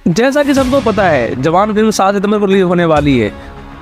जैसा कि सबको पता है, जवान फिल्म 7 सितंबर को रिलीज होने वाली है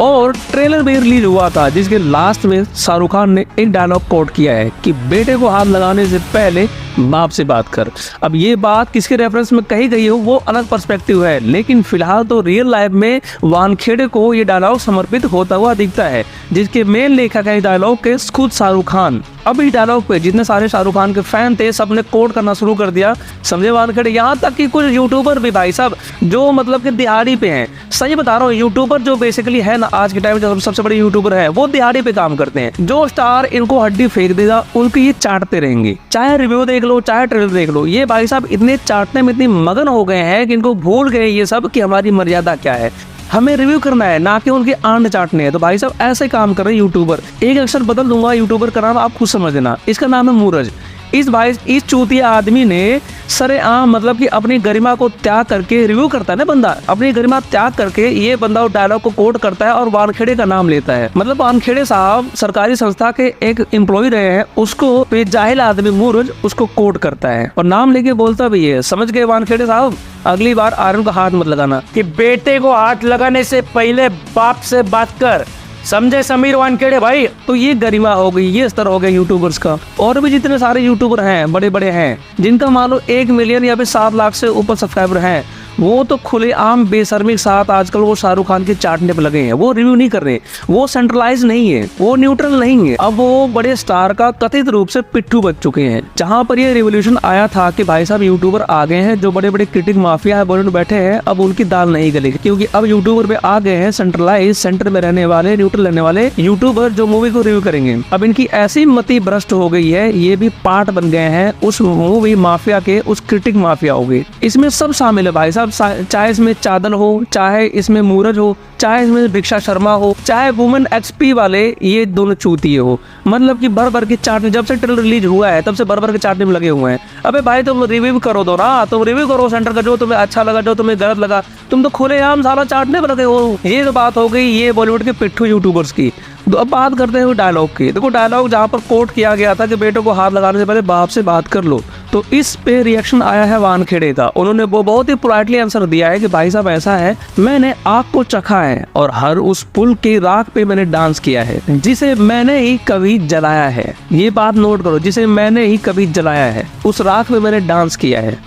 और ट्रेलर भी रिलीज हुआ था, जिसके लास्ट में शाहरुख खान ने एक डायलॉग कोट किया है कि बेटे को हाथ लगाने से पहले बाप से बात कर। अब ये बात किसके रेफरेंस में कही गई हो वो अलग पर्सपेक्टिव है, लेकिन फिलहाल तो रियल लाइफ में वानखेड़े को ये डायलॉग समर्पित होता हुआ दिखता है, जिसके मेन लेखक है डायलॉग के खुद शाहरुख खान। अब इस डायलॉग पे जितने सारे शाहरुख खान के फैन थे सबने कोट करना शुरू कर दिया, समझे वानखेड़े। यहाँ तक कि कुछ यूट्यूबर भी भाई साहब जो मतलब कि दिहाड़ी पे हैं, सही बता रहा हूँ, यूट्यूबर जो बेसिकली है ना आज के टाइम में जो सबसे बड़े यूट्यूबर है वो दिहाड़ी पे काम करते हैं। जो स्टार इनको हड्डी फेंक देगा उनकी ये चाटते रहेंगे, चाहे रिव्यू देख लो चाहे ट्रेलर देख लो। ये भाई साहब इतने चाटने में इतने मगन हो गए हैं कि इनको भूल गए ये सब कि हमारी मर्यादा क्या है, हमें रिव्यू करना है ना कि उनके आंड चाटने हैं। तो भाई साहब ऐसे काम कर रहे हैं यूट्यूबर। एक अक्सर बदल दूंगा यूट्यूबर का नाम, आप खुद समझ लेना। इसका नाम है मूरज। इस चूतिया आदमी ने सरेआम मतलब कि अपनी गरिमा को त्याग करके रिव्यू करता है ना बंदा, अपनी गरिमा त्याग करके ये बंदा उस डायलॉग को कोट करता है और वानखेड़े का नाम लेता है। मतलब वानखेड़े साहब सरकारी संस्था के एक एम्प्लॉय रहे हैं, उसको जाहिल आदमी मूरज उसको कोट करता है और नाम लेके बोलता भी है। समझ गए वानखेड़े साहब, अगली बार आर्यन का हाथ मत लगाना कि बेटे को हाथ लगाने से पहले बाप से बात कर, समझे समीर वानखेड़े भाई। तो ये गरिमा हो गई, ये स्तर हो गया यूट्यूबर्स का। और भी जितने सारे यूट्यूबर हैं बड़े बड़े हैं जिनका मान लो 1 मिलियन या फिर 7 लाख से ऊपर सब्सक्राइबर हैं, वो तो खुलेआम बेशर्मी के साथ आजकल वो शाहरुख खान के चाटने पर लगे हैं। वो रिव्यू नहीं कर रहे, वो सेंट्रलाइज नहीं है, वो न्यूट्रल नहीं है। अब वो बड़े स्टार का कथित रूप से पिट्ठू बच चुके हैं। जहां पर ये रिवोल्यूशन आया था कि भाई साहब यूट्यूबर आ गए हैं जो बड़े बड़े क्रिटिक माफिया है बॉलीवुड बैठे हैं, अब उनकी दाल नहीं गलेगी, क्योंकि अब यूट्यूबर पे आ गए हैं सेंट्रलाइज, सेंटर में रहने वाले, न्यूट्रल रहने वाले यूट्यूबर जो मूवी को रिव्यू करेंगे। अब इनकी ऐसी मति भ्रष्ट हो गई है, ये भी पार्ट बन गए हैं उस मूवी माफिया के, उस क्रिटिक माफिया हो गए। इसमें सब शामिल है भाई साहब, चाहे इसमें चादल हो, चाहे इसमें मूरज हो, चाहे इसमें भिक्षा शर्मा हो, चाहे वुमेन एक्सपी वाले ये दोनों चूतिए हो। मतलब कि भर भर के चाटने, जब से ट्रेलर रिलीज हुआ है तब से भर भर के चाटने में लगे हुए हैं। अबे भाई तुम रिव्यू करो दो ना, तुम रिव्यू करो सेंटर का, जो तुम्हें अच्छा लगा जो तुम्हें गलत लगा। तुम तो खुलेआम सारा चाटने पर लगे हो। ये तो बात हो गई ये बॉलीवुड के पिट्ठू यूट्यूबर्स की। तो अब बात करते हैं डायलॉग की। देखो डायलॉग जहाँ पर कोट किया गया था कि बेटों को हाथ लगाने से पहले बाप से बात कर लो, तो इस पे रिएक्शन आया है वानखेड़े का। उन्होंने वो बहुत ही पोलाइटली आंसर दिया है कि भाई साहब ऐसा है, मैंने आग को चखा है और हर उस पुल की राख पे मैंने डांस किया है जिसे मैंने ही कभी जलाया है। ये बात नोट करो, जिसे मैंने ही कभी जलाया है, उस राख पे मैंने डांस किया है।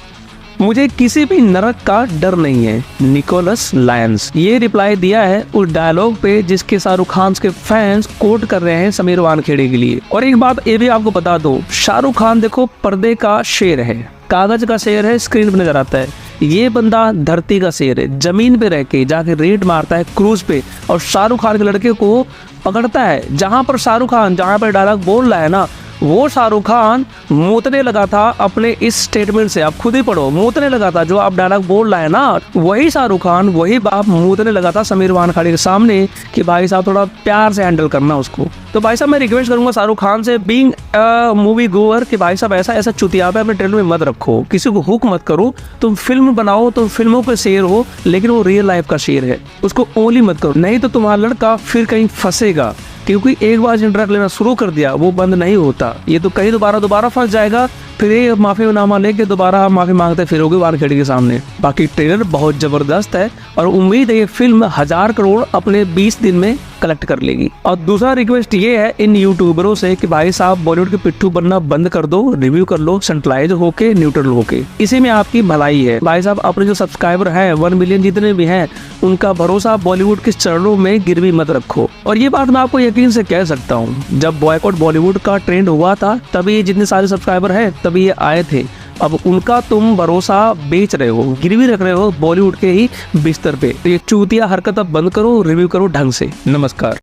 मुझे किसी भी नरक का डर नहीं है, निकोलस लायंस। ये रिप्लाई दिया है उस डायलॉग पे जिसके शाहरुख खान के फैंस कोट कर रहे हैं समीर वानखेड़े के लिए। और एक बात ये भी आपको बता दो, शाहरुख खान देखो पर्दे का शेर है, कागज का शेर है, स्क्रीन पे नजर आता है। ये बंदा धरती का शेर है, जमीन पे रह के जाके रेड मारता है क्रूज पे और शाहरुख खान के लड़के को पकड़ता है। जहां पर शाहरुख खान जहां पर डायलॉग बोल रहा है ना, वो शाहरुख खान मूतने लगा था अपने इस स्टेटमेंट से। आप खुद ही पढ़ो, मूतने लगा था। जो आप डायलॉग बोल रहा है ना, वही शाहरुख खान, वही बाप मूतने लगा था समीर वानखेड़े के सामने कि भाई साहब थोड़ा प्यार से हैंडल करना उसको। तो भाई साहब मैं रिक्वेस्ट करूंगा शाहरुख खान से, बीइंग मूवी गोअर, कि भाई साहब ऐसा चुतिया पे अपने ट्रेलर में मत रखो, किसी को हुक मत करो। तुम फिल्म बनाओ, तुम फिल्मों के शेर हो, लेकिन वो रियल लाइफ का शेर है, उसको ओनली मत करो, नहीं तो तुम्हारा लड़का फिर कहीं फंसेगा। क्योंकि एक बार इंटरेक्ट लेना शुरू कर दिया वो बंद नहीं होता, ये तो कहीं दोबारा फंस जाएगा, फिर ये माफीनामा लेके दोबारा माफी मांगते फिरोगे वानखेड़े के सामने। बाकी ट्रेलर बहुत जबरदस्त है और उम्मीद है ये फिल्म 1000 करोड़ अपने 20 दिन में कलेक्ट कर लेगी। और दूसरा रिक्वेस्ट ये है इन यूट्यूबरों से कि भाई साहब बॉलीवुड के पिट्ठू बनना बंद कर दो, रिव्यू कर लो सेंट्रलाइज होके, न्यूट्रल होके, इसी में आपकी भलाई है। भाई साहब अपने जो सब्सक्राइबर हैं 1 मिलियन जितने भी हैं, उनका भरोसा बॉलीवुड के चरणों में गिरवी मत रखो। और ये बात मैं आपको यकीन से कह सकता हूँ, जब बॉयकॉट बॉलीवुड का ट्रेंड हुआ था तभी जितने सारे सब्सक्राइबर हैं तभी ये आए थे। अब उनका तुम भरोसा बेच रहे हो, गिरवी रख रहे हो बॉलीवुड के ही बिस्तर पे। तो ये चूतिया हरकत अब बंद करो, रिव्यू करो ढंग से। नमस्कार।